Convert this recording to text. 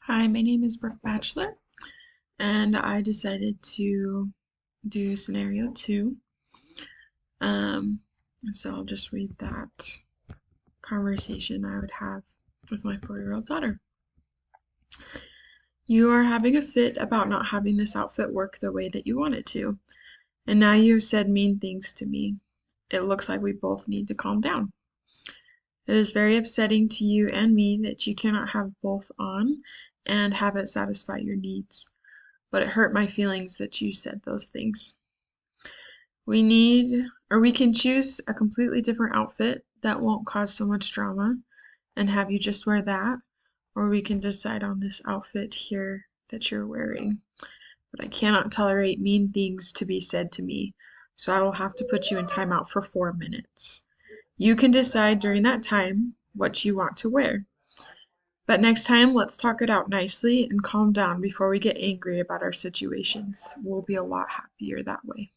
Hi, my name is Brooke Batchelor, and I decided to do scenario two. Um, so I'll just read that conversation I would have with my 4-year-old daughter. You are having a fit about not having this outfit work the way that you want it to, and now you have said mean things to me. It looks like we both need to calm down. It is very upsetting to you and me that you cannot have both on and have it satisfy your needs, but it hurt my feelings that you said those things. We can choose a completely different outfit that won't cause so much drama and have you just wear that, or we can decide on this outfit here that you're wearing. But I cannot tolerate mean things to be said to me, so I will have to put you in timeout for 4 minutes. You can decide during that time what you want to wear. But next time, let's talk it out nicely and calm down before we get angry about our situations. We'll be a lot happier that way.